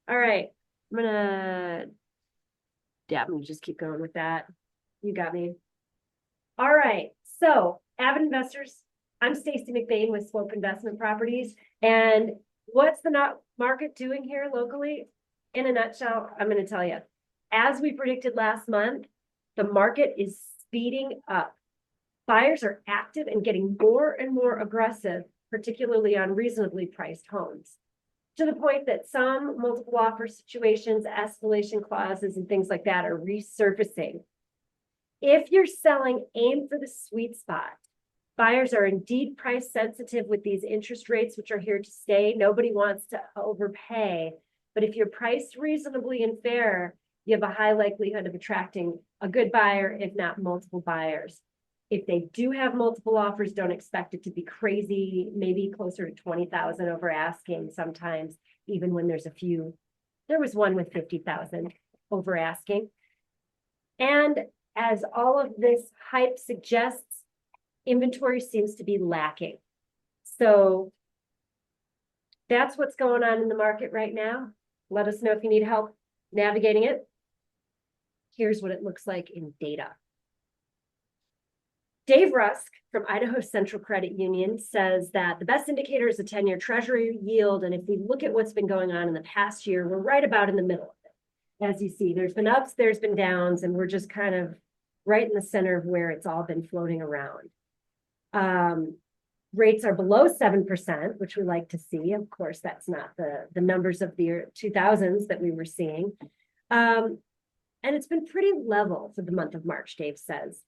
All right. I'm gonna just keep going with that. You got me. All right. So, AVID Investors, I'm StacyA McBain with Swope Investment Properties. And what's the market doing here locally? In a nutshell, I'm going to tell you. As we predicted last month, the market is speeding up. Buyers are active and getting more and more aggressive, particularly on reasonably priced homes, to the point that some multiple offer situations, escalation clauses, and things like that are resurfacing. If you're selling, aim for the sweet spot. Buyers are indeed price sensitive with these interest rates, which are here to stay. Nobody wants to overpay. But if you're priced reasonably and fair, you have a high likelihood of attracting a good buyer, if not multiple buyers. If they do have multiple offers, don't expect it to be crazy, maybe closer to 20,000 over asking sometimes, even when there's a few. There was one with 50,000 over asking. And as all of this hype suggests, inventory seems to be lacking. So that's what's going on in the market right now. Let us know if you need help navigating it. Here's what it looks like in data. Dave Rusk from Idaho Central Credit Union says that the best indicator is the 10-year Treasury yield. And if we look at what's been going on in the past year, we're right about in the middle of it. As you see, there's been ups, there's been downs, and we're just kind of right in the center of where it's all been floating around. Rates are below 7%, which we like to see. Of course, that's not the numbers of the 2000s that we were seeing. And it's been pretty level for the month of March, Dave says.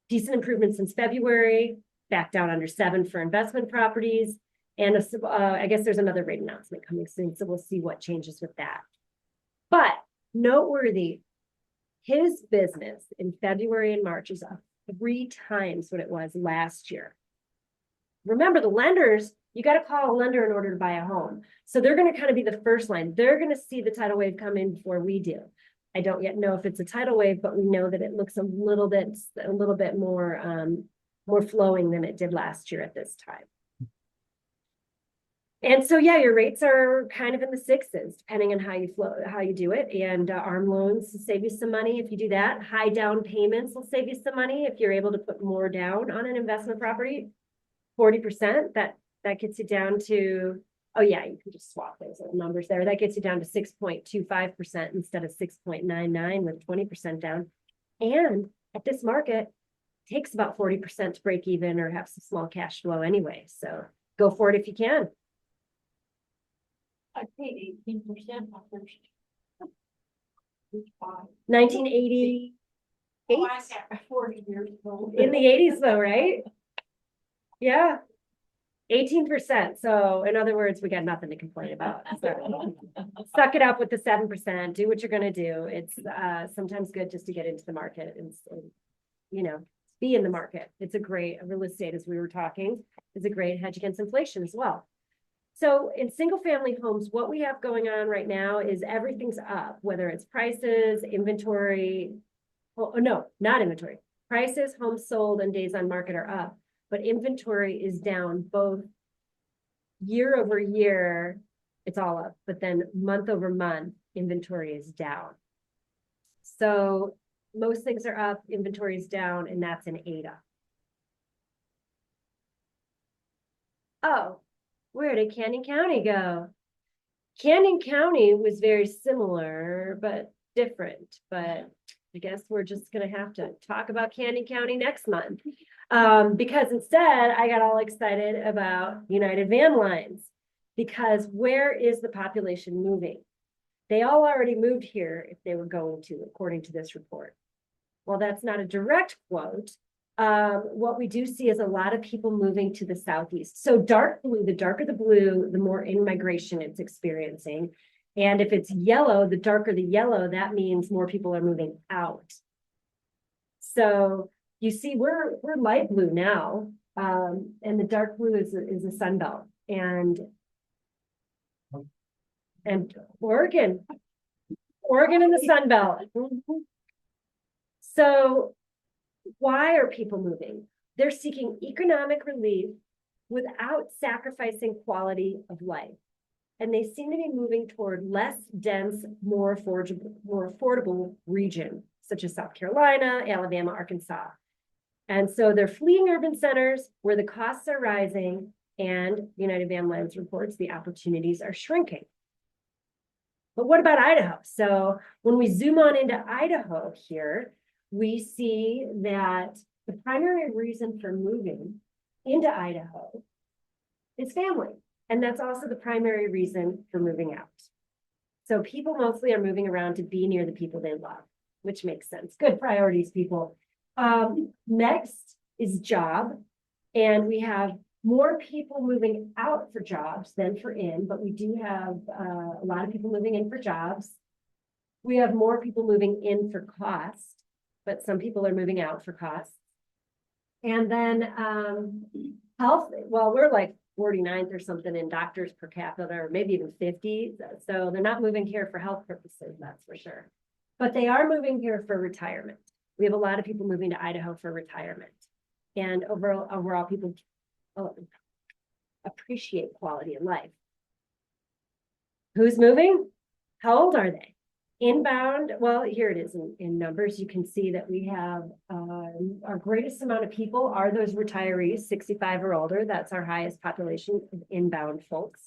Decent improvement since February, back down under 7 for investment properties. And I guess there's another rate announcement coming soon, so we'll see what changes with that. But noteworthy, his business in February and March is up 3 times what it was last year. Remember, the lenders, you got to call a lender in order to buy a home. So they're going to kind of be the first line. They're going to see the tidal wave come in before we do. I don't yet know if it's a tidal wave, but we know that it looks a little bit more flowing than it did last year at this time. And so, yeah, your rates are kind of in the 6s, depending on how you do it. And ARM loans will save you some money if you do that. High down payments will save you some money if you're able to put more down on an investment property. 40%, that gets you down to, oh yeah, you can just swap those little numbers there. That gets you down to 6.25% instead of 6.99 with 20% down. And at this market, it takes about 40% to break even or have some small cash flow anyway. So go for it if you can. I paid 18% my first. 1988. Oh, I got 40 years old. In the 80s though, right? Yeah. 18%. So in other words, we got nothing to complain about. So suck it up with the 7%. Do what you're going to do. It's sometimes good just to get into the market and be in the market. It's a great real estate, as we were talking, is a great hedge against inflation as well. So in single family homes, what we have going on right now is everything's up, whether it's prices, inventory. Oh, no, not inventory. Prices, homes sold, and days on market are up. But inventory is down both year over year, it's all up, but then month over month, inventory is down. So most things are up, inventory is down, and that's in Ada. Oh, where did Canyon County go? Canyon County was very similar, but different. But I guess we're just going to have to talk about Canyon County next month. Because instead I got all excited about United Van Lines, because where is the population moving? They all already moved here if they were going to, according to this report. Well, that's not a direct quote. What we do see is a lot of people moving to the southeast. So dark blue, the darker the blue, the more in-migration it's experiencing. And if it's yellow, the darker the yellow, that means more people are moving out. So you see, we're light blue now, and the dark blue is a sun belt, and Oregon in the sun belt. So why are people moving? They're seeking economic relief without sacrificing quality of life. and they seem to be moving toward less dense, more affordable region, such as South Carolina, Alabama, Arkansas. And so they're fleeing urban centers where the costs are rising, and United Van Lines reports the opportunities are shrinking. But what about Idaho? So when we zoom on into Idaho here, we see that the primary reason for moving into Idaho is family. And that's also the primary reason for moving out. So people mostly are moving around to be near the people they love, which makes sense. Good priorities, people. Next is job. And we have more people moving out for jobs than for in, but we do have a lot of people moving in for jobs. We have more people moving in for cost, but some people are moving out for cost. And then health, well, we're like 49th or something in doctors per capita, or maybe even 50. So they're not moving here for health purposes, that's for sure. But they are moving here for retirement. We have a lot of people moving to Idaho for retirement. And overall people appreciate quality of life. Who's moving? How old are they? Inbound, well, here it is in numbers. You can see that we have our greatest amount of people are those retirees, 65 or older. That's our highest population of inbound folks.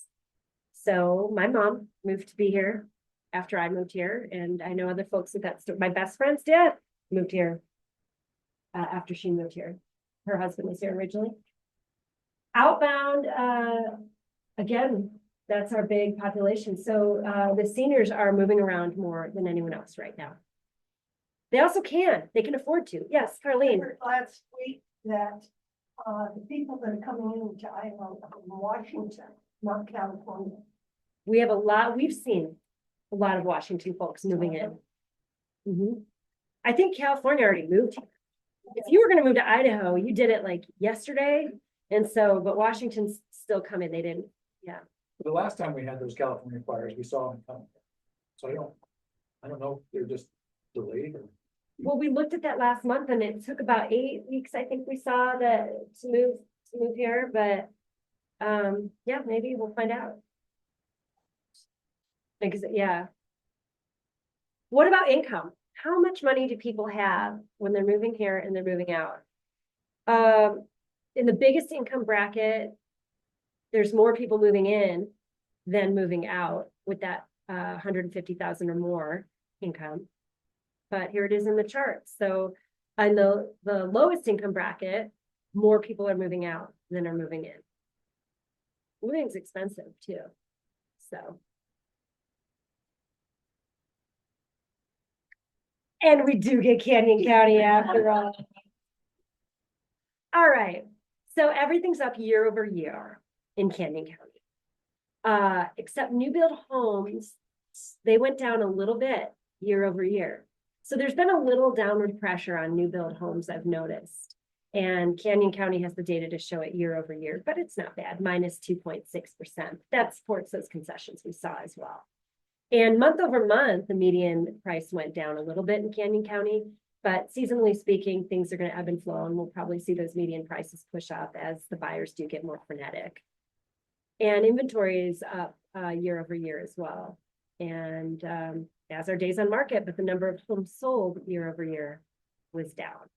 So my mom moved to be here after I moved here, and I know other folks with that story. My best friend's dad moved here after she moved here. Her husband was here originally. Outbound, again, that's our big population. So the seniors are moving around more than anyone else right now. They also they can afford to. Yes, Carlene. I heard last week that the people that are coming into Idaho are from Washington, not California. We have we've seen a lot of Washington folks moving in. I think California already moved here. If you were going to move to Idaho, you did it like yesterday. And so, but Washington's still coming. They didn't, yeah. The last time we had those California fires, we saw them coming. So I don't know if they're just delayed or. Well, we looked at that last month and it took about 8 weeks, I think we saw that to move here, but yeah, maybe we'll find out. Because yeah. What about income? How much money do people have when they're moving here and they're moving out? In the biggest income bracket, there's more people moving in than moving out with that 150,000 or more income. But here it is in the chart. So on the lowest income bracket, more people are moving out than are moving in. Moving's expensive too. So. And we do get Canyon County after all. All right. So everything's up year over year in Canyon County. Except new build homes, they went down a little bit year over year. So there's been a little downward pressure on new build homes, I've noticed. And Canyon County has the data to show it year over year, but it's not bad, minus 2.6%. That supports those concessions we saw as well. And month over month, the median price went down a little bit in Canyon County, but seasonally speaking, things are going to ebb and flow, and we'll probably see those median prices push up as the buyers do get more frenetic. And inventory is up year over year as well. And as our days on market, but the number of homes sold year over year was down.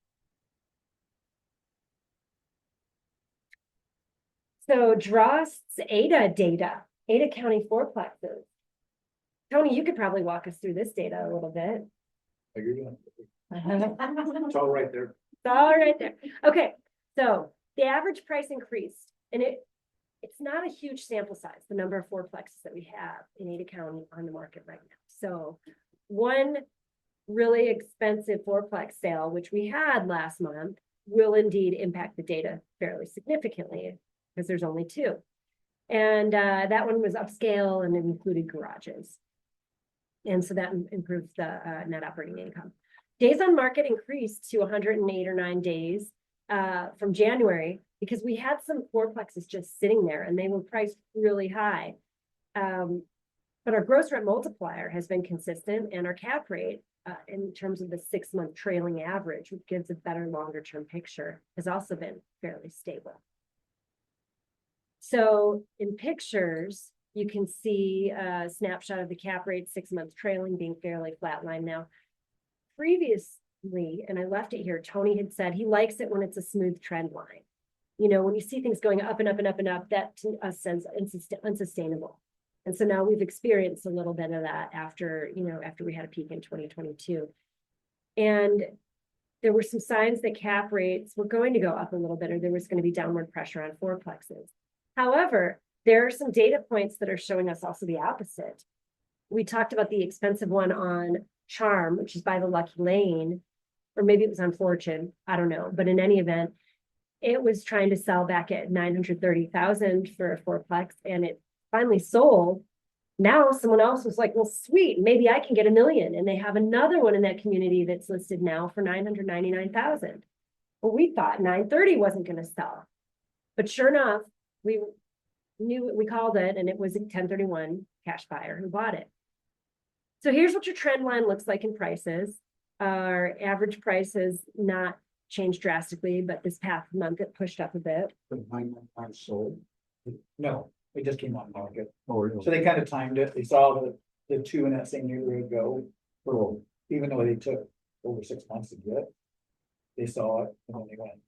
So Drost's ADA data, Ada County fourplexes. Tony, you could probably walk us through this data a little bit. Oh, you're doing it. It's all right there. It's all right there. Okay, so the average price increased, and it's not a huge sample size, the number of fourplexes that we have in Ada County on the market right now. So one really expensive fourplex sale, which we had last month, will indeed impact the data fairly significantly because there's only 2. And that one was upscale and it included garages. And so that improves the net operating income. Days on market increased to 108 or 9 days from January because we had some fourplexes just sitting there and they were priced really high. But our gross rent multiplier has been consistent, and our cap rate in terms of the 6-month trailing average, which gives a better longer term picture, has also been fairly stable. So in pictures, You can see a snapshot of the cap rate, 6 months trailing being fairly flatline now. Previously, and I left it here, Tony had said he likes it when it's a smooth trend line. You know, when you see things going up and up and up and up, that to us sounds unsustainable. And so now we've experienced a little bit of that after, you know, after we had a peak in 2022. And there were some signs that cap rates were going to go up a little bit, or there was going to be downward pressure on fourplexes. However, there are some data points that are showing us also the opposite. We talked about the expensive one on Charm, which is by the Lucky Lane, or maybe it was on Fortune, I don't know. But in any event, it was trying to sell back at 930,000 for a fourplex, and it finally sold. Now someone else was like, well, sweet, maybe I can get $1 million. And they have another one in that community that's listed now for 999,000. Well, we thought 930 wasn't going to sell. But sure enough, we called it, and it was a 1031 cash buyer who bought it. So here's what your trend line looks like in prices. Our average price has not changed drastically, but this past month it pushed up a bit. The 999 sold. No, it just came on market. Oh, really? So they kind of timed it. They saw the two in that same neighborhood go. Oh, Even though they took over 6 months to get, they saw it and then they went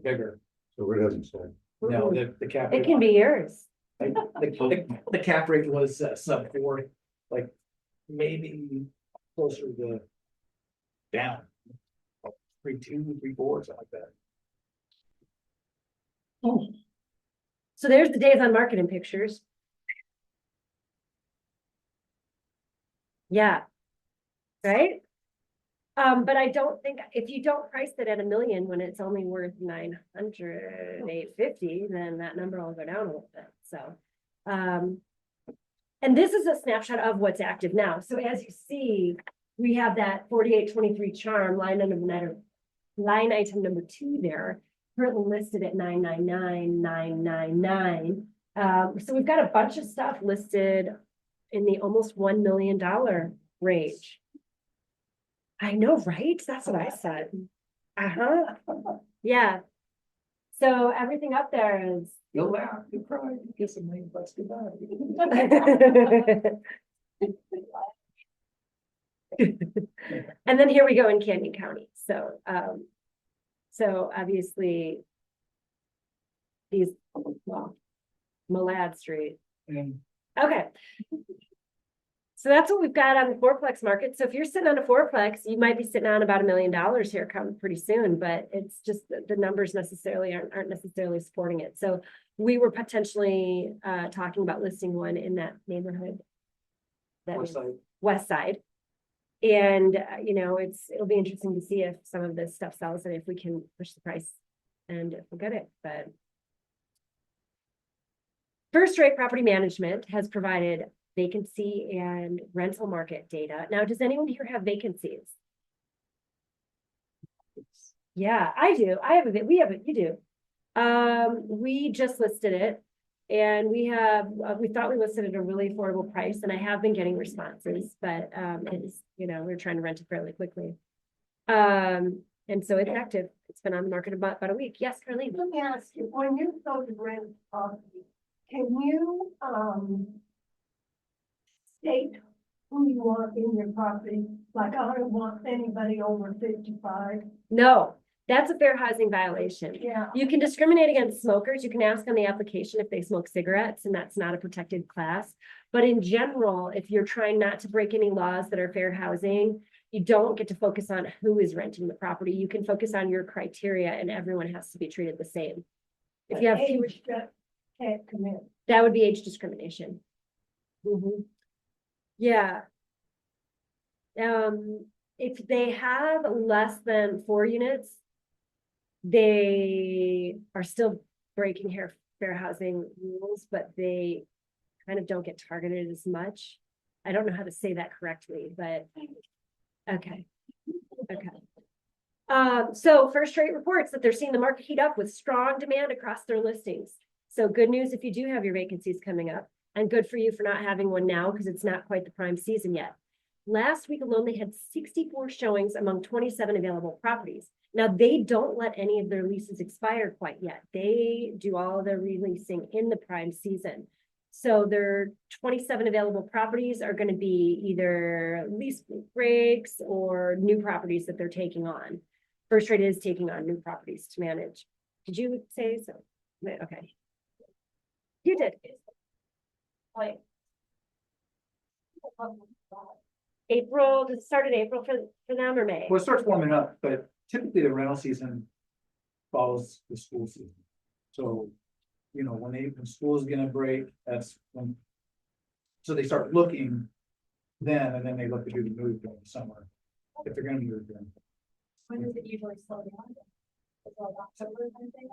bigger. so it hasn't sold. No, the cap. It can be yours. The cap rate was sub 4, like maybe closer to down. 3.2, 3.4, something like that. So there's the days on market in pictures. Yeah. Right? But I don't think if you don't price it at $1 million when it's only worth 900, 850, then that number will go down a little bit. So, and this is a snapshot of what's active now. So as you see, we have that 4823 Charm line item number 2 there, currently listed at 999,999. So we've got a bunch of stuff listed in the almost $1 million range. I know, right? That's what I said. Yeah. So everything up there is. You'll laugh, you'll cry, you kiss $1 million goodbye. And then here we go in Canyon County. So, so obviously these, well, Malad Street. Okay. So that's what we've got on the fourplex market. So if you're sitting on a fourplex, you might be sitting on about $1 million here coming pretty soon, but it's just the numbers necessarily aren't necessarily supporting it. So we were potentially talking about listing one in that neighborhood. West side. And you know, it'll be interesting to see if some of this stuff sells and if we can push the price and if we'll get it. But First Rate Property Management has provided vacancy and rental market data. Now, does anyone here have vacancies? Yeah, I do. I have we have it. You do. We just listed it, and we thought we listed it at a really affordable price, and I have been getting responses, but it's, you know, we're trying to rent it fairly quickly. And so it's active. It's been on the market about a week. Yes, Carlene. Let me ask you, when you go to rent property, can you, state who you want in your property? Like, I don't want anybody over 55. No, that's a fair housing violation. Yeah. You can discriminate against smokers. You can ask on the application if they smoke cigarettes, and that's not a protected class. But in general, if you're trying not to break any laws that are fair housing, you don't get to focus on who is renting the property. You can focus on your criteria, and everyone has to be treated the same. If you have fewer, That can't come in. that would be age discrimination. Yeah. If they have less than 4 units, they are still breaking fair housing rules, but they kind of don't get targeted as much. I don't know how to say that correctly, but okay. So First Rate reports that they're seeing the market heat up with strong demand across their listings. So good news if you do have your vacancies coming up, and good for you for not having one now because it's not quite the prime season yet. Last week alone, they had 64 showings among 27 available properties. Now, they don't let any of their leases expire quite yet. They do all of their releasing in the prime season. So their 27 available properties are going to be either lease breaks or new properties that they're taking on. First Rate is taking on new properties to manage. Did you say so? Okay. You did. Like. April, does it start in April for them or May? Well, it starts warming up, but typically the rental season follows the school season. So, you know, when school's gonna break, that's when. So they start looking then, and then they look to do the move during the summer, if they're gonna move then. When does it usually slow down? It's like October, I think.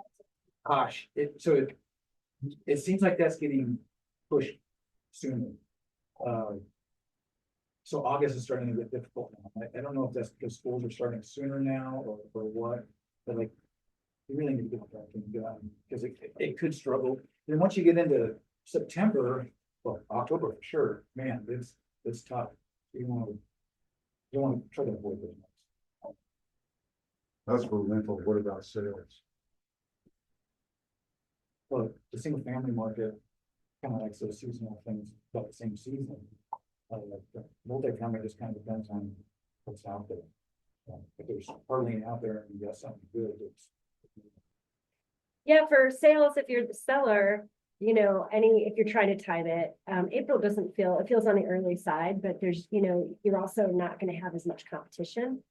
Gosh, it seems like that's getting pushed sooner. So August is starting to get difficult now. I don't know if that's because schools are starting sooner now or what, but like. You really need to get that thing done, because it could struggle. Then once you get into September, well, October for sure, man, it's tough. You want to try to avoid those. That's for rental. What about sales? Well, the single family market kind of likes those seasonal things about the same season. Like the multifamily just kind of depends on what's out there. If there's hardly any out there and you got something good, it's. Yeah, for sales, if you're the seller, you know, if you're trying to time it, April it feels on the early side, but there's, you know, you're also not going to have as much competition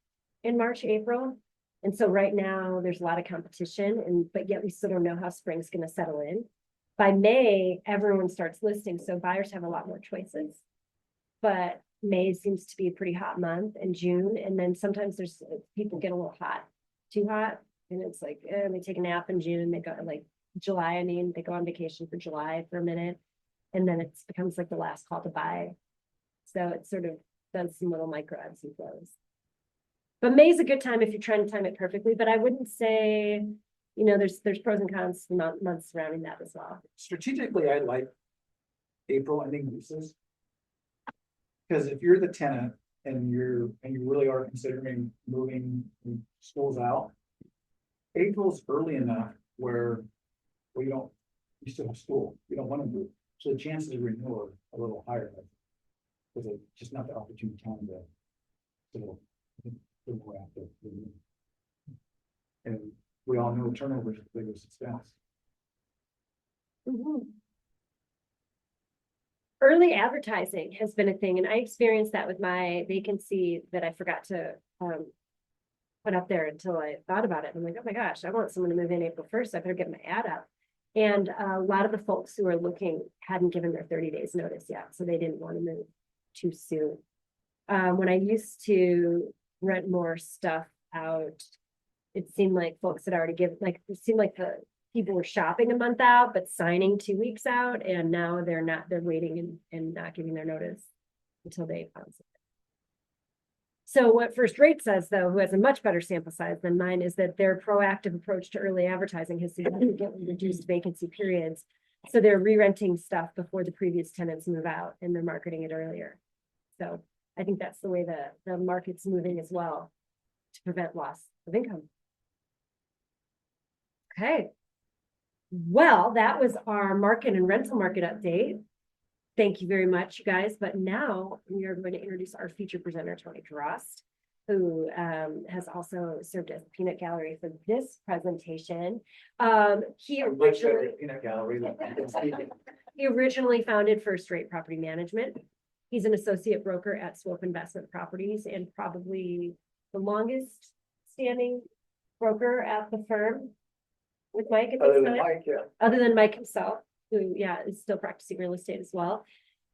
in March, April. And so right now there's a lot of competition but yet we still don't know how spring's going to settle in. By May, everyone starts listing. So buyers have a lot more choices, but May seems to be a pretty hot month, and June. And then sometimes people get a little hot, too hot. And it's like, they take a nap in June, they go like July, they go on vacation for July for a minute. And then it becomes like the last call to buy. So it sort of does some little micro ebbs and flows. But May's a good time if you're trying to time it perfectly, but I wouldn't say, you know, there's pros and cons months surrounding that as well. Strategically, I like April ending leases. Because if you're the tenant and you really are considering moving schools out, April's early enough where you still have school, you don't want to move. So the chances of renewal are a little higher. Because it's just not the opportune time to go after. And we all know turnover is the biggest expense. Early advertising has been a thing, and I experienced that with my vacancy that I forgot to put up there until I thought about it. I'm like, oh my gosh, I want someone to move in April 1st. I better get my ad up. And a lot of the folks who are looking hadn't given their 30 days notice yet, so they didn't want to move too soon. When I used to rent more stuff out, it seemed like folks had already given, like, it seemed like the people were shopping a month out, but signing 2 weeks out. And now they're waiting and not giving their notice until they found something. So what First Rate says, though, who has a much better sample size than mine, is that their proactive approach to early advertising has significantly reduced vacancy periods. So they're re-renting stuff before the previous tenants move out, and they're marketing it earlier. So I think that's the way the market's moving as well, to prevent loss of income. Okay. Well, that was our market and rental market update. Thank you very much, you guys. But now we are going to introduce our featured presenter, Tony Drost, who has also served as peanut gallery for this presentation. He originally founded First Rate Property Management. He's an associate broker at Swope Investment Properties and probably the longest standing broker at the firm with Mike at this time. Mike, yeah. Other than Mike himself, who, is still practicing real estate as well.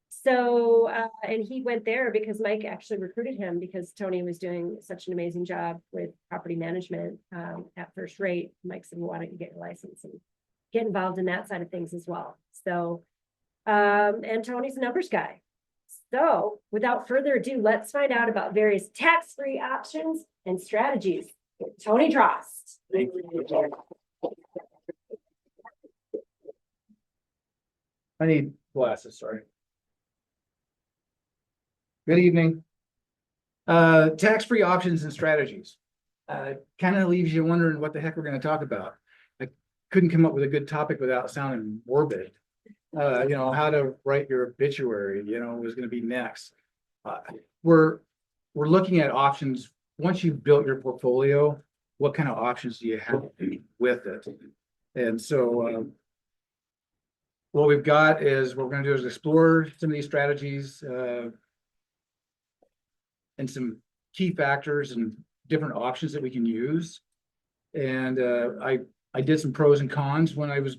So, and he went there because Mike actually recruited him because Tony was doing such an amazing job with property management at First Rate. Mike said, well, why don't you get your license and get involved in that side of things as well. So, and Tony's a numbers guy. So without further ado, let's find out about various tax-free options and strategies with Tony Drost. Thank you. I need glasses, sorry. Good evening. Tax-free options and strategies. Kind of leaves you wondering what the heck we're going to talk about. I couldn't come up with a good topic without sounding morbid. how to write your obituary, was gonna be next. Uh, we're looking at options. Once you've built your portfolio, what kind of options do you have with it? And so, what we've got is, what we're gonna do is explore some of these strategies, and some key factors and different options that we can use. And I did some pros and cons. When I was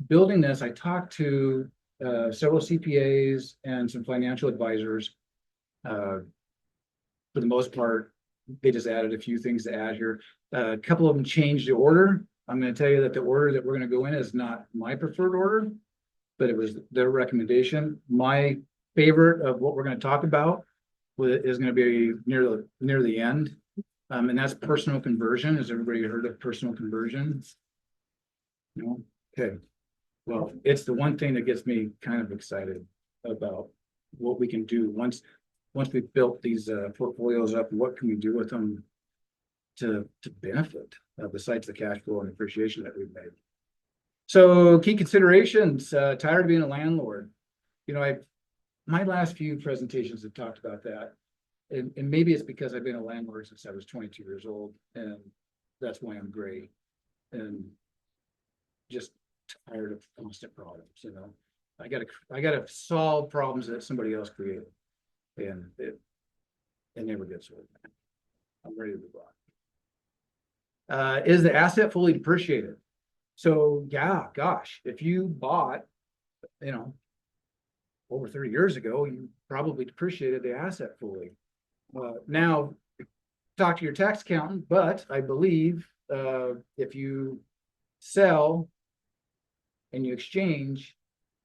building this, I talked to several CPAs and some financial advisors. For the most part, they just added a few things to add here. A couple of them changed the order. I'm going to tell you that the order that we're going to go in is not my preferred order, but it was their recommendation. My favorite of what we're going to talk about is going to be near the end. And that's personal conversion. Has everybody heard of personal conversion? No? Okay. Well, it's the one thing that gets me kind of excited about what we can do once we've built these portfolios up. What can we do with them to benefit besides the cash flow and appreciation that we've made? So key considerations, tired of being a landlord. My last few presentations have talked about that. And maybe it's because I've been a landlord since I was 22 years old, and that's why I'm gray and just tired of constant problems. I gotta solve problems that somebody else created, and it never gets old. I'm ready to move on. Is the asset fully depreciated? So yeah, gosh, if you bought, over 30 years ago, you probably depreciated the asset fully. Now, talk to your tax accountant, but I believe if you sell and you exchange,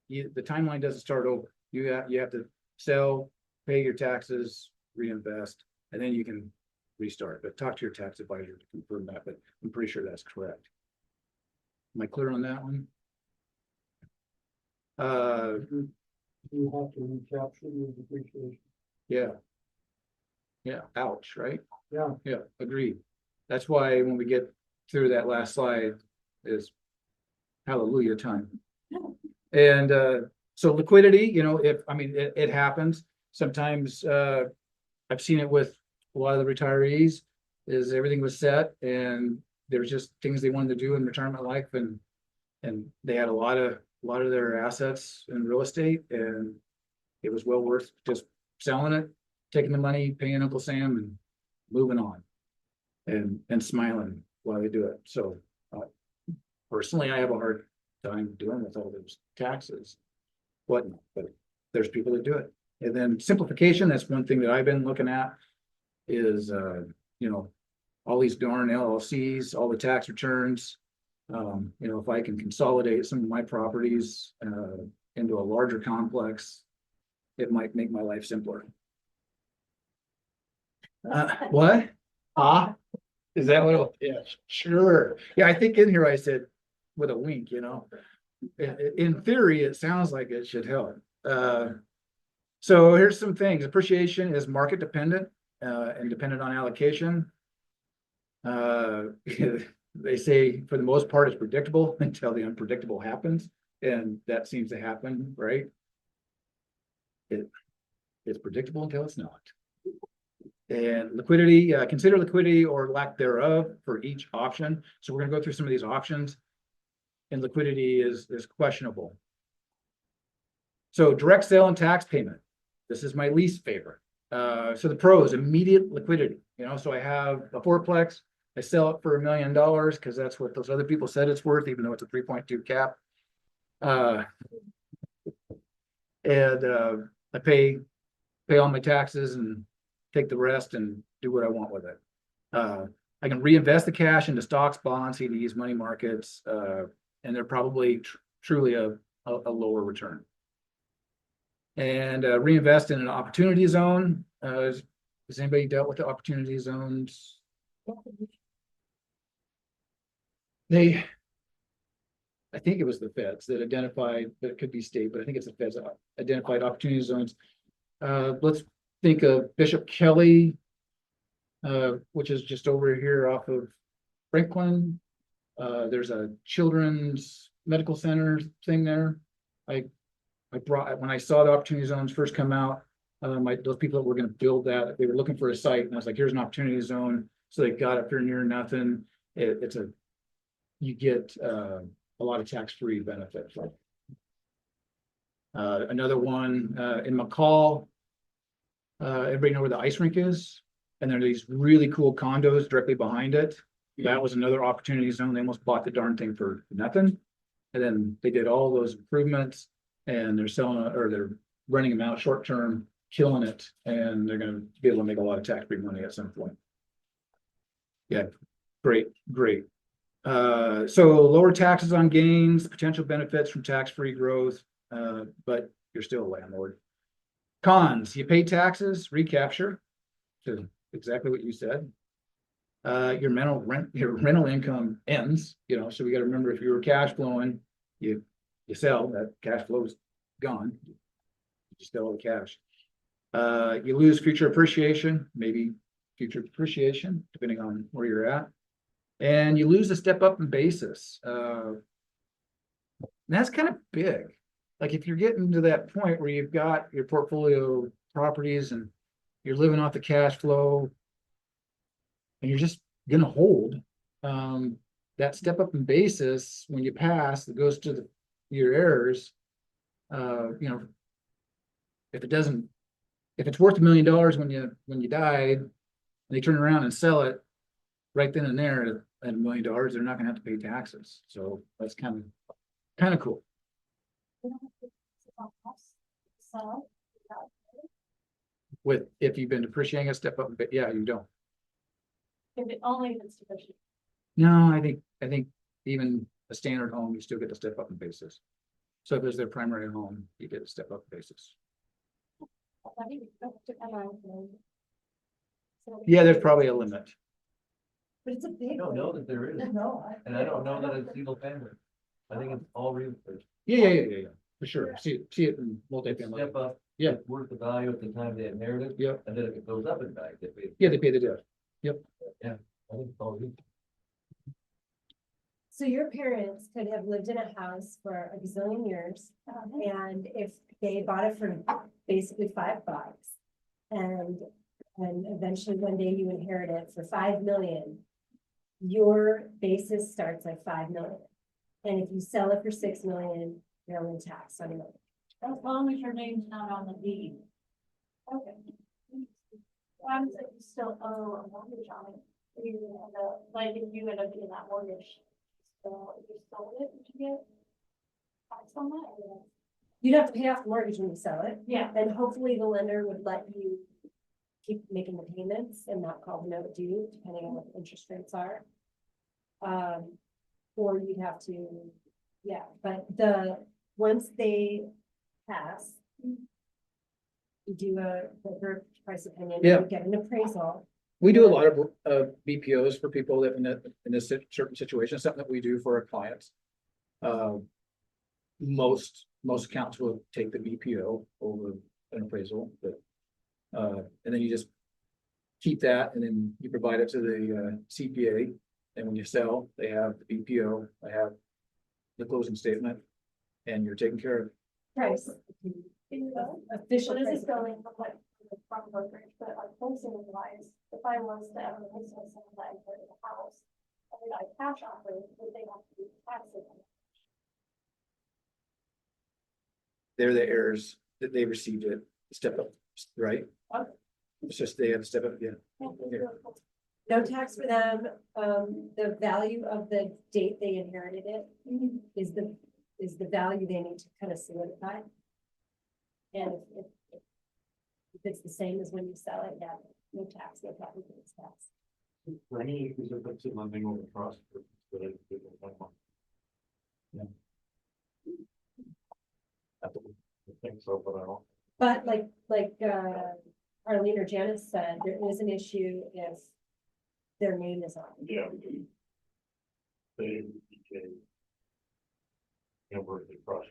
the timeline doesn't start over. You have to sell, pay your taxes, reinvest, and then you can restart. But talk to your tax advisor to confirm that, but I'm pretty sure that's correct. Am I clear on that one? You have to recapture your depreciation. Yeah. Yeah, ouch, right? Yeah. Yeah, agreed. That's why when we get through that last slide is hallelujah time. And so liquidity, it happens. Sometimes I've seen it with a lot of the retirees, is everything was set and there was just things they wanted to do in retirement life, and they had a lot of their assets in real estate, and it was well worth just selling it, taking the money, paying Uncle Sam, and moving on, and smiling while they do it. So personally, I have a hard time doing with all those taxes, whatnot, but there's people that do it. And then simplification, that's one thing that I've been looking at is, all these darn LLCs, all the tax returns. If I can consolidate some of my properties into a larger complex, it might make my life simpler. What? Is that what? Yeah, sure. Yeah, I think in here I said with a wink, in theory, it sounds like it should help. So here's some things. Appreciation is market dependent and dependent on allocation. They say for the most part it's predictable until the unpredictable happens, and that seems to happen, right? It's predictable until it's not. And liquidity, consider liquidity or lack thereof for each option. So we're going to go through some of these options, and liquidity is questionable. So direct sale and tax payment. This is my least favorite. So the pros: immediate liquidity. So I have a fourplex. I sell it for $1 million because that's what those other people said it's worth, even though it's a 3.2 cap. And I pay all my taxes and take the rest and do what I want with it. I can reinvest the cash into stocks, bonds, CDs, money markets, and they're probably truly a lower return. And reinvest in an opportunity zone. Has anybody dealt with the opportunity zones? I think it was the feds that identified, but it could be state, but I think it's the feds that identified opportunity zones. Let's think of Bishop Kelly, which is just over here off of Franklin. There's a children's medical center thing there. I when I saw the opportunity zones first come out, those people that were gonna build that, they were looking for a site, and I was like, here's an opportunity zone. So they got up here near nothing. You get a lot of tax-free benefit from it. Another one in McCall. Everybody know where the ice rink is? And there are these really cool condos directly behind it. That was another opportunity zone. They almost bought the darn thing for nothing. And then they did all those improvements and they're selling or they're renting them out short term, killing it, and they're gonna be able to make a lot of tax-free money at some point. Yeah, great. So lower taxes on gains, potential benefits from tax-free growth, but you're still a landlord. Cons, you pay taxes, recapture, to exactly what you said. Your rental income ends, so we gotta remember, if you were cash flowing, you sell, that cash flow is gone. You still owe the cash. You lose future appreciation, maybe future depreciation, depending on where you're at. And you lose a step up in basis. And that's kind of big. Like if you're getting to that point where you've got your portfolio properties and you're living off the cash flow and you're just gonna hold, that step up in basis when you pass, that goes to your heirs. If it's worth $1 million when you died, and they turn around and sell it right then and there at $1 million, they're not gonna have to pay taxes. So that's kind of cool. If you've been depreciating a step up, but yeah, you don't. If it only if it's depreciated. No, I think even a standard home, you still get to step up in basis. So if it's their primary home, you get a step up basis. Yeah, there's probably a limit. But it's a I big. don't know that there is, No. and I don't know that it's single family. I think it's all real estate. Yeah, for sure. See it in multifamily. Step up. Yeah. It's worth the value at the time they inherited. Yep. And then if it goes up in value, they pay. Yeah, they pay the debt. I think it's all real. So your parents could have lived in a house for a gazillion years, and if they bought it for basically $5, and eventually one day you inherit it for 5 million, your basis starts at 5 million. And if you sell it for 6 million, you're only taxed on $1 million. As long as your name's not on the deed. Okay. I'm saying you still owe a mortgage on it. Even though, like, if you end up getting that mortgage, so if you sold it, did you get tax on that? Or? You'd have to pay off the mortgage when you sell it, Yeah. and hopefully the lender would let you keep making the payments and not call the note due, depending on what the interest rates are. Or you'd have to, but once they pass, you do a price opinion, Yeah. you get an appraisal. We do a lot of BPOs for people that in this certain situation, something that we do for our clients. Most accounts will take the BPO over an appraisal, but and then you just keep that, and then you provide it to the CPA. And when you sell, they have the BPO, they have the closing statement, and you're taken care of. Price. Official What is price. this going from like the front brokerage, but like wholesale wise, if I was to ever wholesale someone that inherited a house, and they got a cash offer, would they have to do taxes on it? They're the heirs that they received it, step up, right? Okay. It's just they have to step up again. No tax for them. The value of the date they inherited it is the value they need to kind of solidify. And if it's the same as when you sell it, no tax, no property tax. For any, is it put my name over trust? I think so, but I don't. But like Arlene or Janice said, there is an issue if their name is on it. Yeah. They became. Worth the trust.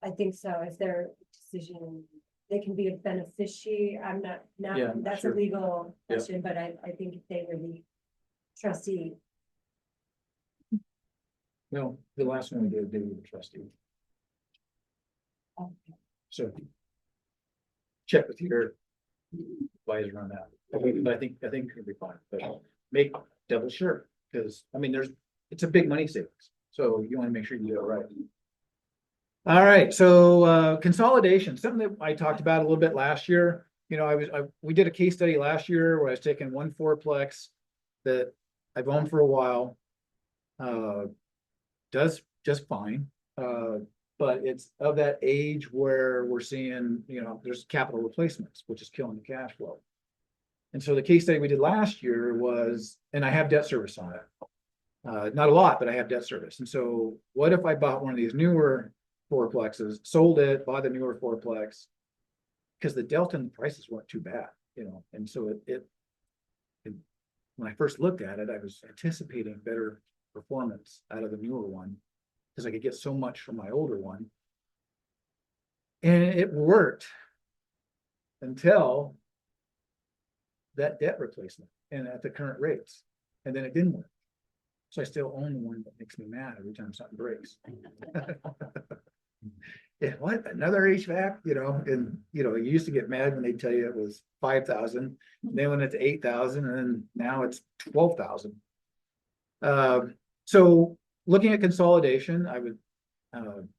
I think so. If their decision, they can be a beneficiary. I'm not, Yeah, that's sure. a legal Yeah. question, but I think if they were the trustee. No, the last one we did, they were the trustee. So. Check with your advisor on that, but I think it'll be fine, but make double sure, because, I mean, it's a big money savings, so you wanna make sure you do it right. All right, so consolidation, something that I talked about a little bit last year. You know, we did a case study last year where I was taking one fourplex that I've owned for a while. Does just fine, but it's of that age where we're seeing, you know, there's capital replacements, which is killing the cash flow. And so the case study we did last year was, and I have debt service on it. Not a lot, but I have debt service. And so what if I bought one of these newer fourplexes, sold it, bought the newer fourplex? Because the delta in the prices weren't too bad, you know, and so when I first looked at it, I was anticipating better performance out of the newer one, because I could get so much from my older one. And it worked until that debt replacement and at the current rates, and then it didn't work. So I still own the one that makes me mad every time something breaks. Yeah, what, another HVAC, you know, and you know, you used to get mad when they tell you it was 5,000, then when it's 8,000, and now it's 12,000. So looking at consolidation, I would,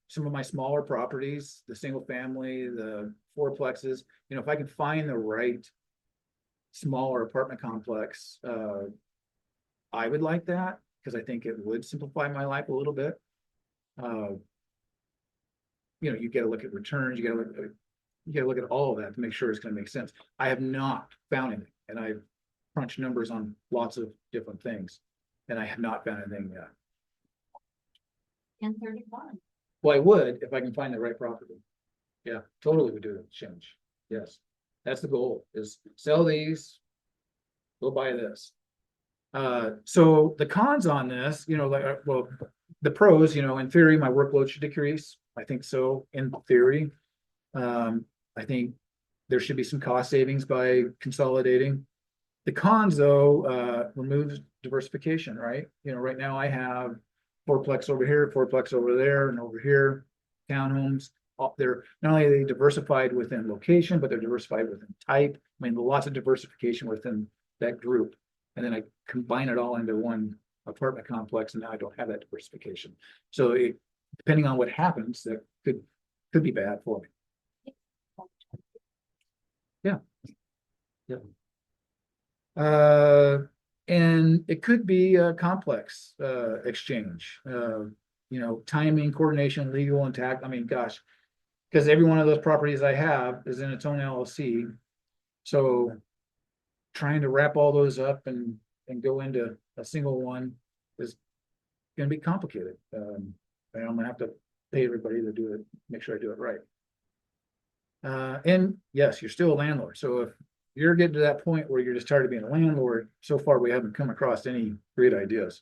some of my smaller properties, the single family, the fourplexes, you know, if I can find the right smaller apartment complex, I would like that, because I think it would simplify my life a little bit. You know, you got to look at returns, you got to look at all of that to make sure it's going to make sense. I have not found anything, and I've crunched numbers on lots of different things, and I have not found anything yet. 1031. Well, I would if I can find the right property. Yeah, totally would do a change. Yes, that's the goal, is sell these, go buy this. So the cons on this, you know, like, well, the pros, you know, in theory, my workload should decrease. I think so, in theory. I think there should be some cost savings by consolidating. The cons, though, removes diversification, right? You know, right now I have fourplex over here, fourplex over there, and over here, townhomes. They're not only are they diversified within location, but they're diversified within type. I mean, lots of diversification within that group. And then I combine it all into one apartment complex, and now I don't have that diversification. So depending on what happens, that could be bad for me. Yeah. And it could be a complex exchange. You know, timing, coordination, legal, and tax. I mean, gosh, because every one of those properties I have is in its own LLC. So trying to wrap all those up and go into a single one is going to be complicated. And I'm gonna have to pay everybody to do it, make sure I do it right. And yes, you're still a landlord. So if you're getting to that point where you're just tired of being a landlord, so far we haven't come across any great ideas.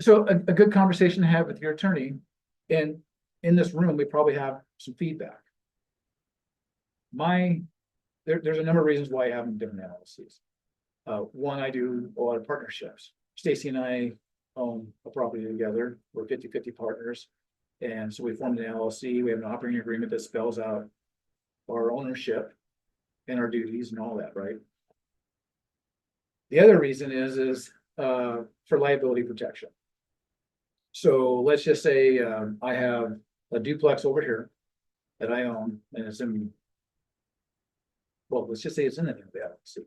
So a good conversation to have with your attorney, and in this room, we probably have some feedback. There's a number of reasons why I haven't done LLCs. One, I do a lot of partnerships. Stacy and I own a property together. We're 50-50 partners. And so we formed an LLC. We have an operating agreement that spells out our ownership and our duties and all that, right? The other reason is for liability protection. So let's just say I have a duplex over here that I own, and it's in, well, let's just say it's in the name of the LLC.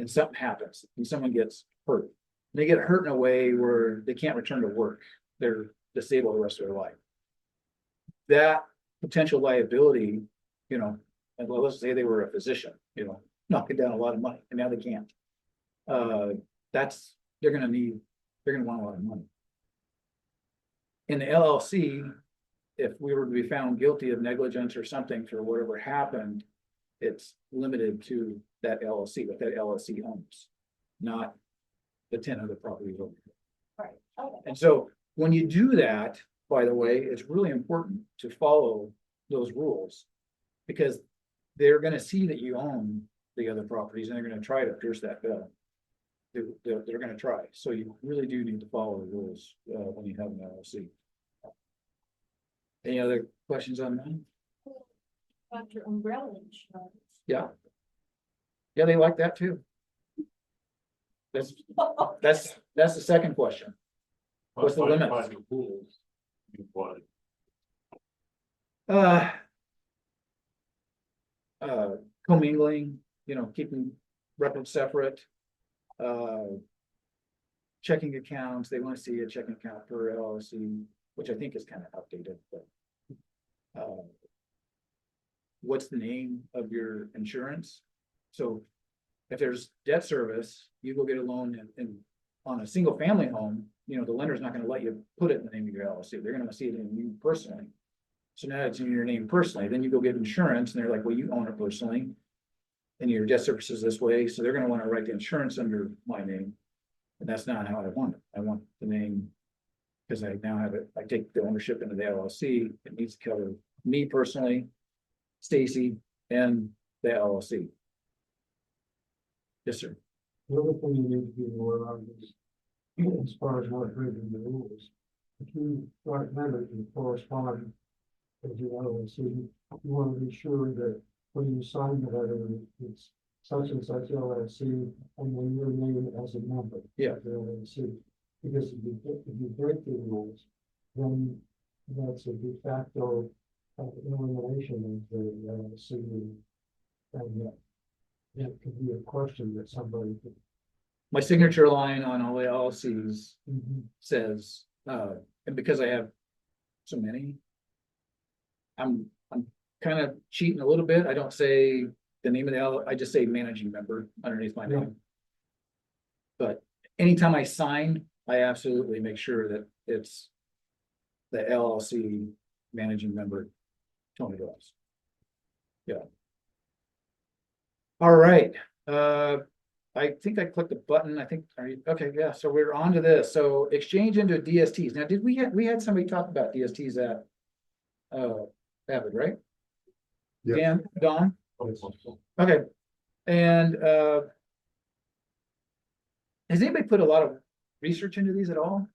And something happens, and someone gets hurt. They get hurt in a way where they can't return to work. They're disabled the rest of their life. That potential liability, you know, and well, let's say they were a physician, you know, knocking down a lot of money, and now they can't. They're gonna want a lot of money. In the LLC, if we were to be found guilty of negligence or something for whatever happened, it's limited to that LLC, what that LLC owns, not the 10 other properties over here. Right. Okay. And so when you do that, by the way, it's really important to follow those rules, because they're going to see that you own the other properties and they're going to try to pierce that bill. they're gonna try, so you really do need to follow the rules, when you have an LLC. Any other questions on that? About your umbrella insurance. Yeah. Yeah, they like that too. That's the second question. What's the limit? Uh. Commingling, keeping records separate. Checking accounts, they want to see a checking account per LLC, which I think is kind of outdated, but. What's the name of your insurance? So if there's debt service, you go get a loan and on a single family home, the lender's not gonna let you put it in the name of your LLC. They're gonna see it in you personally. So now it's in your name personally, then you go get insurance and they're like, well, you own it personally. And your debt service is this way, so they're gonna wanna write the insurance under my name. And that's not how I want it. I want the name. Cause I now have it, I take the ownership into the LLC, it needs to cover me personally, Stacy, and the LLC. Yes, sir. The other thing you need to be aware of is, as far as what breaking the rules, if you write letters and correspond with your LLC, you want to be sure that when you sign the letter, it's such and such LLC, and then your name as a member. Yeah. Of the LLC, because if you break the rules, then that's a de facto elimination of the LLC. And it could be a question that somebody could. My signature line on all the LLCs says, and because I have so many. I'm kind of cheating a little bit. I don't say the name of the I just say managing member underneath my name. But anytime I sign, I absolutely make sure that it's the LLC managing member, Tony Drost. Yeah. All right, I think I clicked the button, I think, okay, yeah, so we're on to this, so exchange into DSTs. Now, we had somebody talk about DSTs at AVID, right? Yes. Dan, Don, Yes. okay, and has anybody put a lot of research into these at all?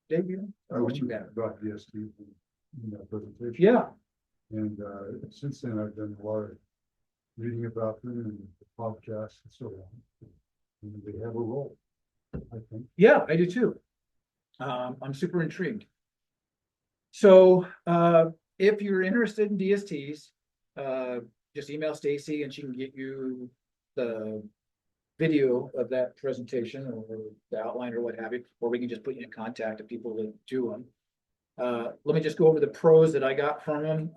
Dave, or what you got? About DST in that presentation. Yeah, And since then, I've done a lot of reading about them and podcasts and so on. And they have a role, I think. yeah, I do too. I'm super intrigued. So if you're interested in DSTs, just email Stacy and she can get you the video of that presentation or the outline or what have you, or we can just put you in contact with people that do them. Let me just go over the pros that I got from him.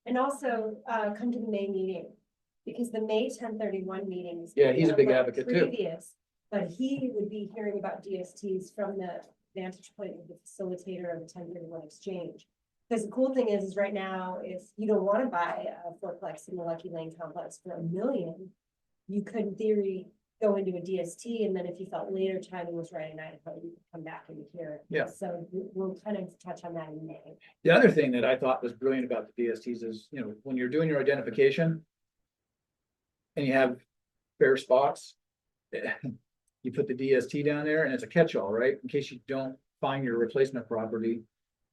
And also, come to the May meeting, because the May 1031 meetings. Yeah, he's a big were advocate too. previous, but he would be hearing about DSTs from the vantage point of the facilitator of the 1031 exchange. Because the cool thing is right now, if you don't want to buy a fourplex in the Lucky Lane complex for $1 million, you could in theory go into a DST, and then if you felt later timing was right in Idaho, you could come back and hear it. Yeah. So we'll kind of touch on that in May. The other thing that I thought was brilliant about the DSTs is, when you're doing your identification and you have bare spots, you put the DST down there and it's a catch-all, right? In case you don't find your replacement property,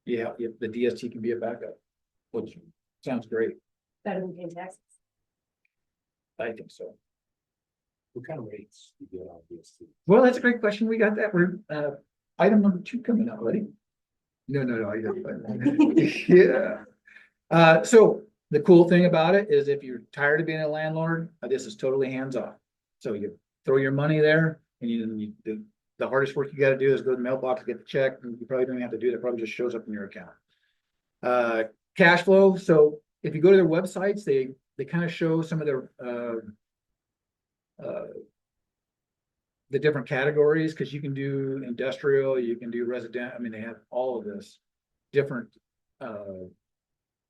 the DST can be a backup, which sounds great. Better than paying taxes. I think so. What kind of rates do you get on DST? Well, that's a great question. We got that. We're item number 2 coming up, buddy. No, I don't. Yeah. So the cool thing about it is if you're tired of being a landlord, this is totally hands-off. So you throw your money there and the hardest work you got to do is go to the mailbox, get the check, and you probably don't even have to do that. It probably just shows up in your account. Cash flow. So if you go to their websites, they kind of show some of their the different categories, because you can do industrial, you can do resident. I mean, they have all of this different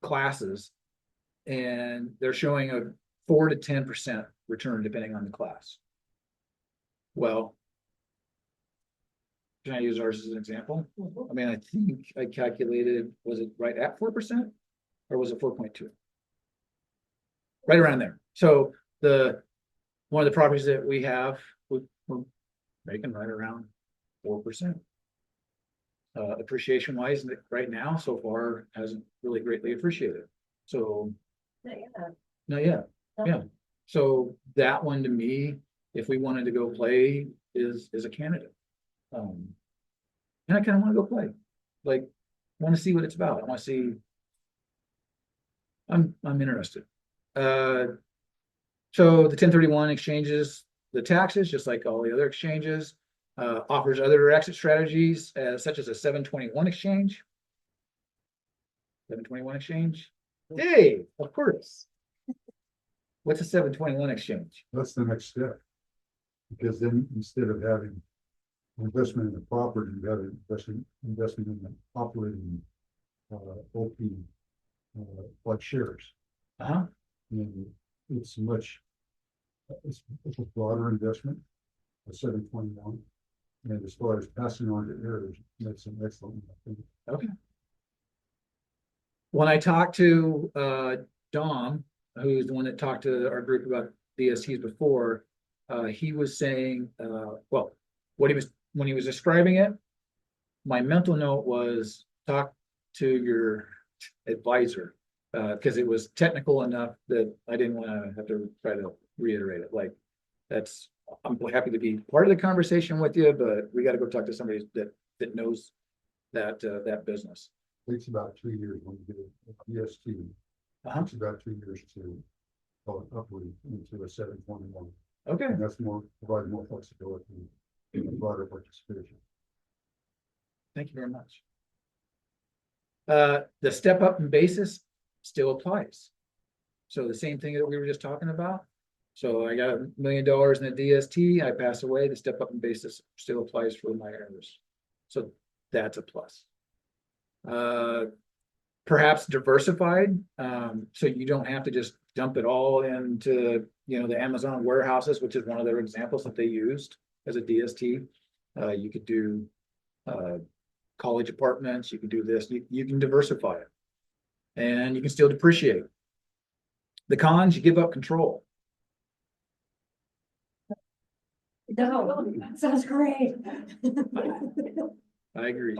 classes, and they're showing a 4 to 10% return depending on the class. Well, can I use ours as an example? I mean, I think I calculated, was it right at 4% or was it 4.2? Right around there. So the one of the properties that we have, we're making right around 4%. Appreciation wise, right now, so far, hasn't really greatly appreciated. So, Yeah. not yet, yeah. So that one to me, if we wanted to go play, is a candidate. And I kind of want to go play, like, want to see what it's about. I want to see. I'm interested. So the 1031 exchanges the taxes, just like all the other exchanges, offers other exit strategies, such as a 721 exchange. 721 exchange? Hey, of course. What's a 721 exchange? That's the next step. Because then instead of having investment in the property, you have investment in the operating OP, like shares. Uh-huh. And it's a broader investment, a 721. And as far as passing on to heirs, that's an excellent, I think. Okay. When I talked to Dom, who's the one that talked to our group about DSTs before, he was saying, well, when he was describing it, my mental note was talk to your advisor, because it was technical enough that I didn't want to have to try to reiterate it. Like, I'm happy to be part of the conversation with you, but we got to go talk to somebody that knows that business. Takes about 2 years when you get a DST. It's about 2 years to call it upward into a 721. Okay. And that's provide more flexibility and broader participation. Thank you very much. The step up in basis still applies. So the same thing that we were just talking about. So I got $1 million in a DST, I pass away, the step up in basis still applies for my heirs. So that's a plus. Perhaps diversified, so you don't have to just dump it all into, the Amazon warehouses, which is one of their examples that they used as a DST. You could do college apartments, you can do this, you can diversify it. And you can still depreciate. The cons, you give up control. No, sounds great. I agree.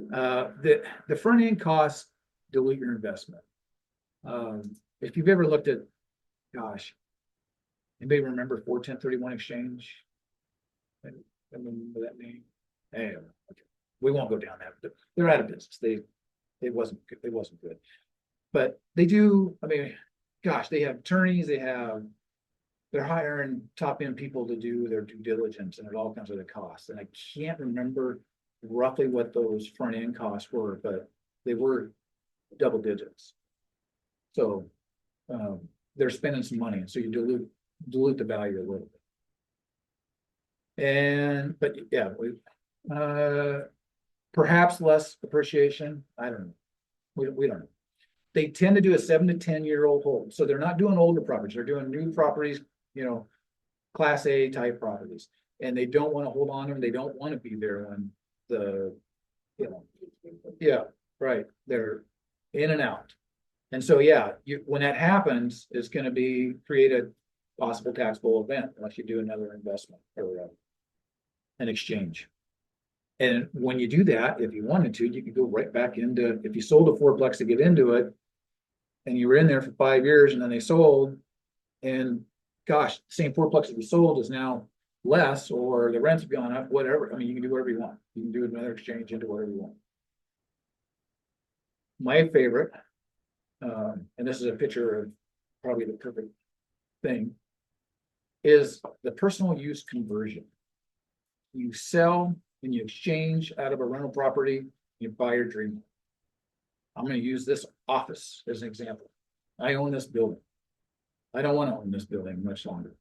The front end costs dilute your investment. If you've ever looked at, gosh, anybody remember 1031 exchange? I remember that name. Anyway, okay. We won't go down that, but they're out of business. It wasn't good. But they do, gosh, they have attorneys, they're hiring top end people to do their due diligence, and it all comes at a cost. And I can't remember roughly what those front end costs were, but they were double digits. So they're spending some money, and so you dilute the value a little bit. But yeah, perhaps less appreciation. I don't know. We don't know. They tend to do a 7 to 10 year old hold. So they're not doing older properties. They're doing new properties, class A type properties. And they don't want to hold on to them. They don't want to be there when yeah, right. They're in and out. And so, yeah, when that happens, it's going to create a possible taxable event unless you do another investment or an exchange. And when you do that, if you wanted to, you could go right back into, if you sold a fourplex to get into it, and you were in there for 5 years and then they sold, and gosh, the same fourplex that you sold is now less, or the rent's gone up, whatever. You can do whatever you want. You can do another exchange into whatever you want. My favorite, and this is a picture of probably the perfect thing, is the personal use conversion. You sell and you exchange out of a rental property, you buy your dream. I'm going to use this office as an example. I own this building. I don't want to own this building much longer.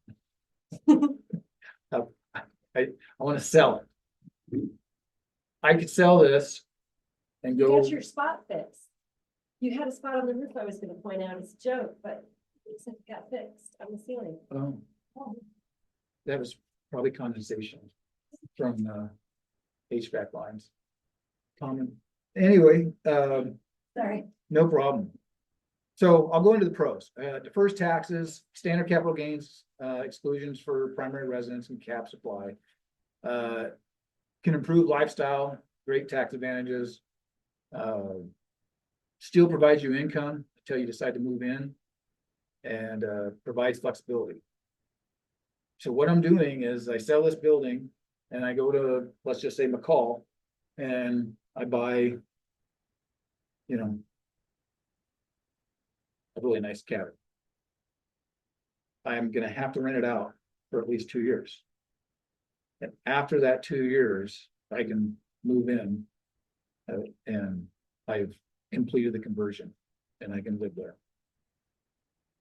I want to sell it. I could sell this and You go. got your spot fixed. You had a spot on the roof I was going to point out as a joke, but it got fixed on the ceiling. Oh, that was probably condensation from HVAC lines. Common. Anyway, Sorry. no problem. So I'll go into the pros. Defers taxes, standard capital gains, exclusions for primary residence and cap supply. Can improve lifestyle, great tax advantages. Still provides you income until you decide to move in, and provides flexibility. So what I'm doing is I sell this building and I go to, let's just say McCall, and I buy, you know, a really nice cabin. I'm gonna have to rent it out for at least 2 years. And after that 2 years, I can move in, and I've completed the conversion and I can live there.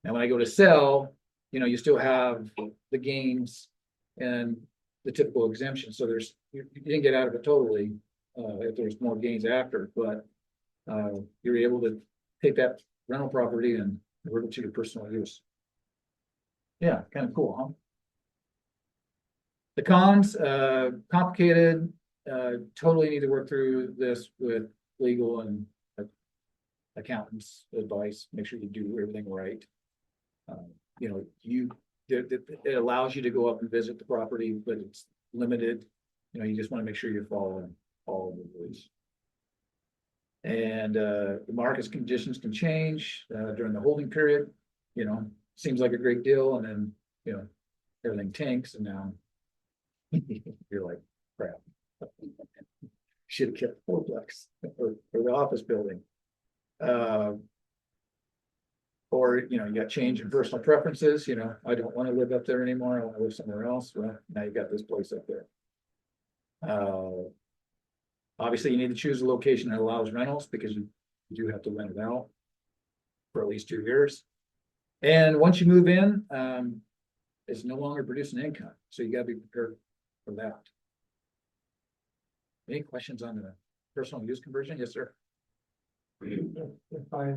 Now, when I go to sell, you know, you still have the gains and the typical exemption. So you didn't get out of it totally, if there's more gains after, but you're able to take that rental property and convert it to your personal use. Yeah, kind of cool, huh? The cons, complicated, totally need to work through this with legal and accountants' advice, make sure you do everything right. You know, it allows you to go up and visit the property, but it's limited. You know, you just want to make sure you're following all of the rules. And the market conditions can change during the holding period. You know, seems like a great deal, and then, you know, everything tanks, and now you're like, crap. Should have kept fourplex for the office building. Or, you know, you got change in personal preferences. You know, I don't want to live up there anymore. I want to live somewhere else. Well, now you got this place up there. Obviously, you need to choose a location that allows rentals, because you do have to rent it out for at least 2 years. And once you move in, it's no longer producing income. So you got to be prepared for that. Any questions on the personal use conversion? Yes, sir. If I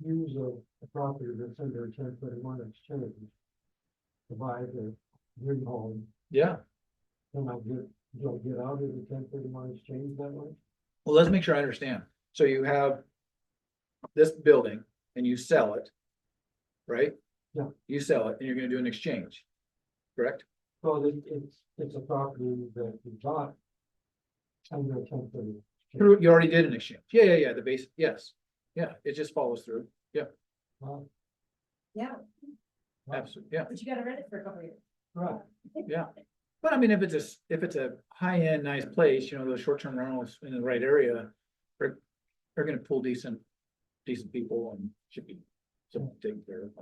use a property that's under a 1031 exchange to buy the dream home, Yeah. then do I get out of the 1031 exchange that way? Well, let's make sure I understand. So you have this building and you sell it, right? Yeah. You sell it and you're gonna do an exchange, correct? So it's a property that you bought under a 1031. You already did an exchange. Yeah, the base, yes. Yeah, it just follows through. Yeah, Well, Yeah, absolutely, yeah, but you gotta rent it for a couple of years. right. yeah. But I mean, if it's a high-end, nice place, you know, those short-term rentals in the right area, they're gonna pull decent people, and should be something taken care of.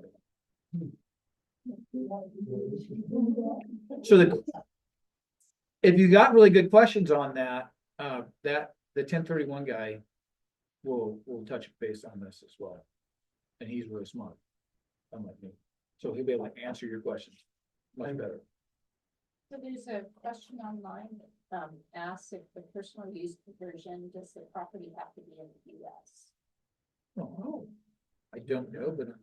So if you got really good questions on that, the 1031 guy will touch base on this as well. And he's really smart, unlike me. So he'll be able to answer your questions much better. So there's a question online that asks if the personal use conversion, does the property have to be in the US? Oh, I don't know, but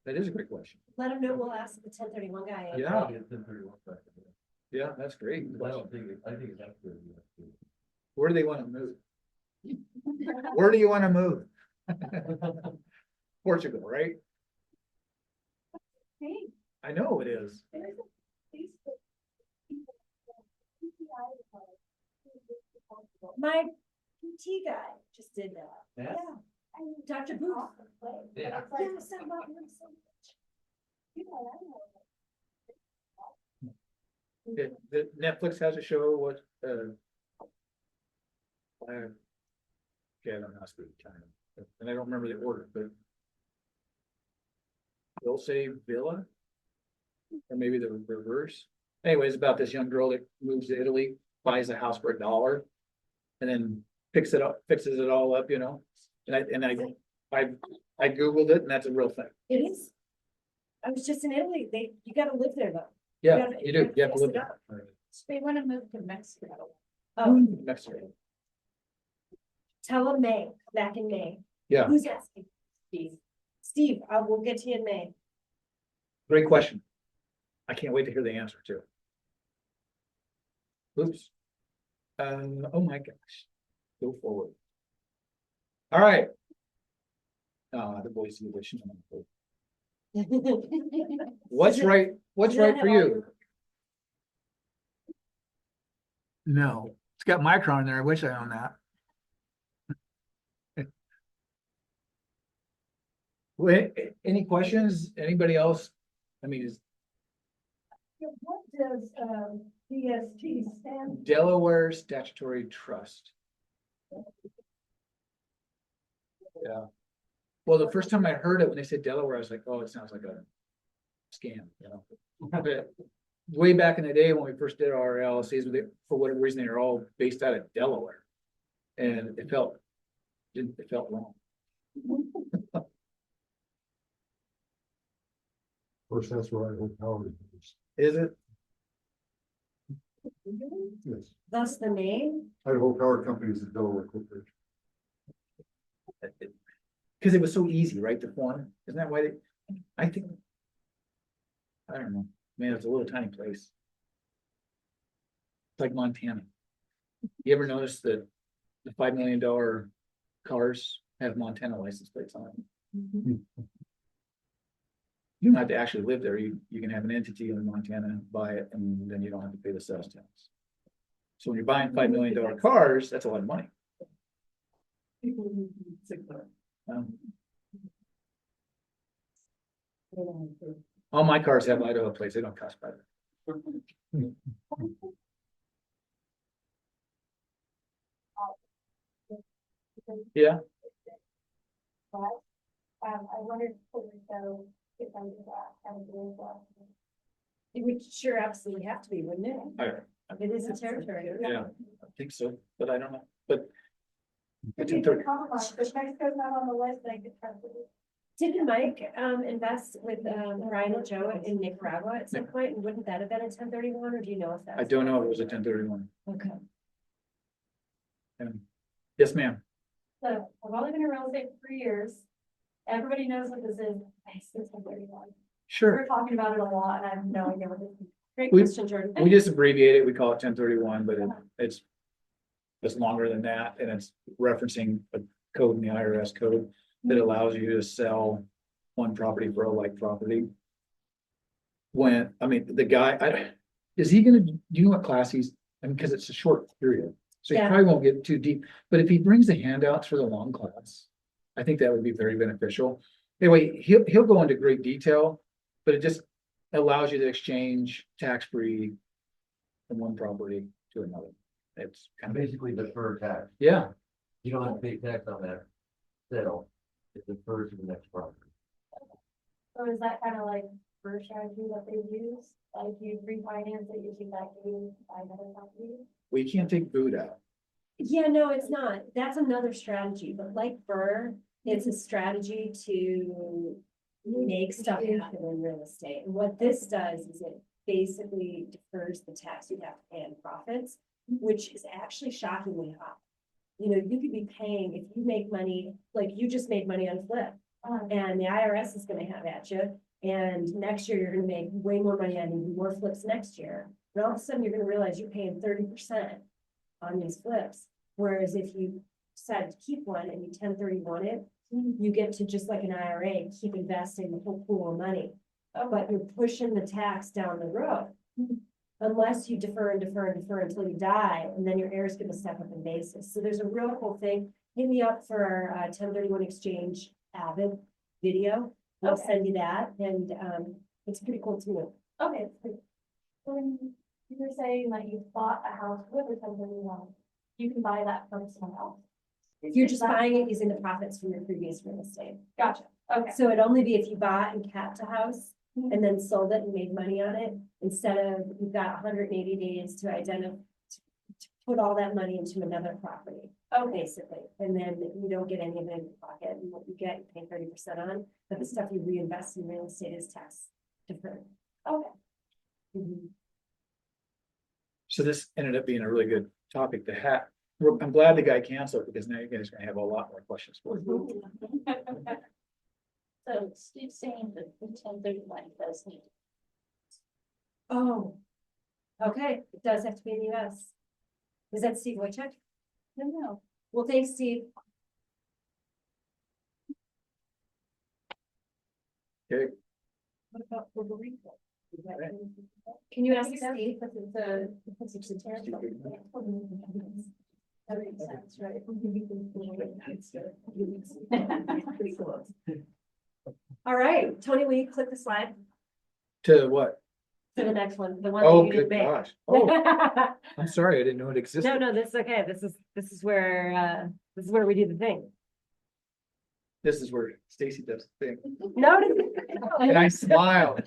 that is a great question. Let them know, we'll ask the 1031 guy. Yeah. It's in 31 back there. Yeah, that's great. I don't think, I think it's after. Where do they want to move? Where do you want to move? Portugal, right? Hey, I know it is. there's a Facebook. My PT guy just did that. Yeah. Dr. Booth. Yeah. Yeah, so about him so much. The Netflix has a show, what, yeah, I don't know how to speak China, and I don't remember the order, but they'll say Villa, or maybe the reverse. Anyways, about this young girl that moves to Italy, buys a house for $1, and then fixes it all up, you know. And I Googled it, and that's a real thing. It is. I was just in Italy. You gotta live there though. Yeah, you do. You have to live fix it up. there. They want to move to Mexico. Oh, Mexico. tell him May, back in May. Yeah, Who's asking? Steve, I will get to you in May. great question. I can't wait to hear the answer too. Oops. Oh my gosh. Go forward. All right. The Boise edition. Is What's it- right, what's does that right for have all you? No, it's got Micron in there. I wish I owned that. Well, any questions? Anybody else? I mean, is What does, DST stand? Delaware Statutory Trust. Yeah. Well, the first time I heard it, when they said Delaware, I was like, oh, it sounds like a scam, you know? But way back in the day, when we first did our LLCs, for whatever reason, they were all based out of Delaware. And it felt wrong. Of course, that's where Idaho Power is. Is it? Yes, That's the name? Idaho Power Company is a Delaware corporation. Because it was so easy, right, to form? Isn't that why they, I think, I don't know, man, it's a little tiny place. It's like Montana. You ever notice that the $5 million cars have Montana license plates on them? You don't have to actually live there. You can have an entity in Montana, buy it, and then you don't have to pay the sales tax. So when you're buying $5 million cars, that's a lot of money. All my cars have Idaho plates. They don't cost by it. Yeah, I wondered if I did that, kind of doing that. It would sure absolutely have to be, wouldn't it? It is a territory. yeah, I think so, but I don't know, but. If you can compromise, but Mexico's not on the list, I could try to. Didn't Mike invest with Ryan and Joe in Nicaragua at some point? And wouldn't that have been a 1031, or do you know if that? I don't know if it was a 1031. Okay. Yes, ma'am. So I've only been in real estate for 3 years. Everybody knows what this is. It's 1031. Sure. We're talking about it a lot and I have no idea what this is. Great We- question, Jordan. We just abbreviate it. We call it 1031, but it's longer than that, and it's referencing a code in the IRS code that allows you to sell one property for a like property. When, I mean, the guy, is he gonna, do you know what class he's, I mean, because it's a short period, so he Yeah. probably won't get too deep, but if he brings the handouts for the long class, I think that would be very beneficial. Anyway, he'll go into great detail, but it just allows you to exchange tax-free from one property to another. It's kind of, Basically defer tax. yeah, You don't have to pay tax on that sale. It defers to the next property. So is that kind of like first strategy that they use? Like you refinance it, you take back you buy another property? we can't take food out. Yeah, no, it's not. That's another strategy, but like Burr, it's a strategy to make stuff happen in real estate. And what this does is it basically defers the tax you have to pay on profits, which is actually shockingly high. You know, you could be paying, if you make money, like you just made money on flip, and the IRS is gonna have at you. And next year, you're gonna make way more money on even more flips next year. And all of a sudden, you're gonna realize you're paying 30% on these flips. Whereas if you decide to keep one and you 1031 it, you get to, just like an IRA, keep investing the whole pool of money. But you're pushing the tax down the road. Unless you defer and defer and defer until you die, and then your heir is gonna step up in basis. So there's a real cool thing. Hit me up for our 1031 exchange AVID video. I'll Okay. send you that, and it's pretty cool too. Okay. When you were saying that you bought a house with a 1031, you can buy that from someone else. You're just buying it using the profits from your previous real estate. Gotcha. Okay. So it'd only be if you bought and capped a house and then sold it and made money on it, instead of you've got 180 days to identify, to put all that money into another property. Oh, basically, and then you don't get any of it in your pocket, and what you get, you pay 30% on, but the stuff you reinvest in real estate is tax deferred. Okay. Mhm. So this ended up being a really good topic to have. I'm glad the guy canceled, because now you guys are gonna have a lot more questions for me. So Steve's saying that the 1031 does need. Oh, okay, it does have to be in the US. Is that Steve Wojcik? No. Well, thanks, Steve. Okay. What about Puerto Rico? Can you ask that? Steve, because it's a territory. That makes sense, right? Pretty close. All right, Tony, will you click the slide To what? to the next one, the one that Oh, you good didn't make? gosh. Oh, I'm sorry, I didn't know it existed. No, this is okay. This is where we do the thing. This is where Stacy does the thing. No. And I smile.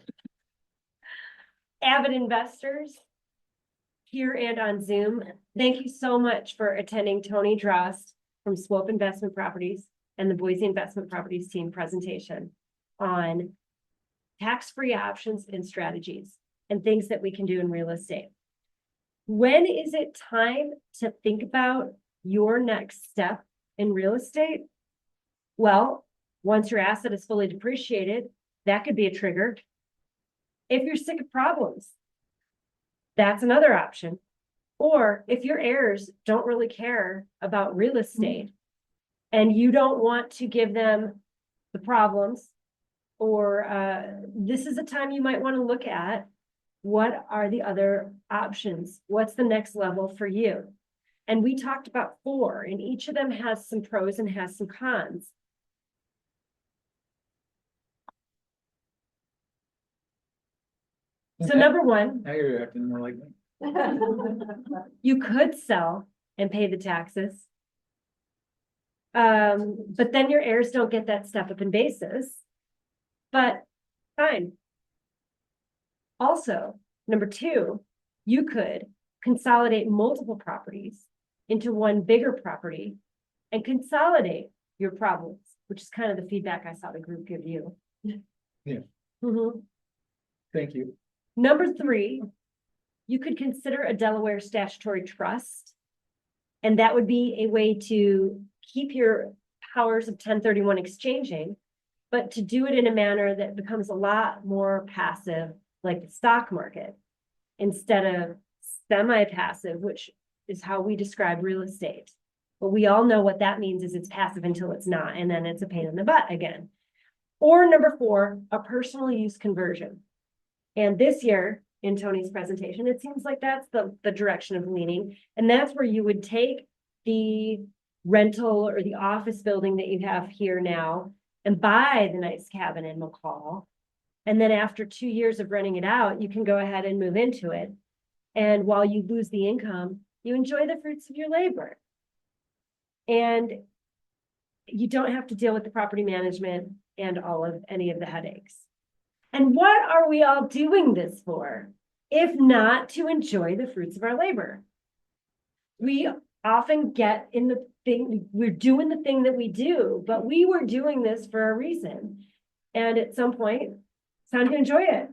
Avid investors here and on Zoom, thank you so much for attending Tony Drost from Swope Investment Properties and the Boise Investment Properties team presentation on tax-free options and strategies and things that we can do in real estate. When is it time to think about your next step in real estate? Well, once your asset is fully depreciated, that could be a trigger. If you're sick of problems, that's another option. Or if your heirs don't really care about real estate and you don't want to give them the problems, or this is a time you might want to look at what are the other options? What's the next level for you? And we talked about 4, and each of them has some pros and has some cons. So number 1, Now you're acting more like me. you could sell and pay the taxes. But then your heirs don't get that step up in basis. But fine. Also, number 2, you could consolidate multiple properties into one bigger property and consolidate your problems, which is kind of the feedback I saw the group give you. Yeah. Mhm. Thank you. Number 3, you could consider a Delaware statutory trust. And that would be a way to keep your powers of 1031 exchanging, but to do it in a manner that becomes a lot more passive, like the stock market, instead of semi-passive, which is how we describe real estate. But we all know what that means is it's passive until it's not, and then it's a pain in the butt again. Or number 4, a personal use conversion. And this year in Tony's presentation, it seems like that's the direction of leaning. And that's where you would take the rental or the office building that you have here now and buy the nice cabin in McCall. And then after 2 years of renting it out, you can go ahead and move into it. And while you lose the income, you enjoy the fruits of your labor. And you don't have to deal with the property management and any of the headaches. And what are we all doing this for, if not to enjoy the fruits of our labor? We often get in the thing, we're doing the thing that we do, but we were doing this for a reason. And at some point, it's time to enjoy it.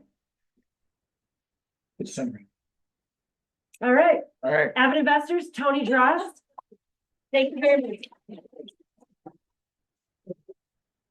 Good summary. All right, All right. avid investors, Tony Drost. Thank you very much.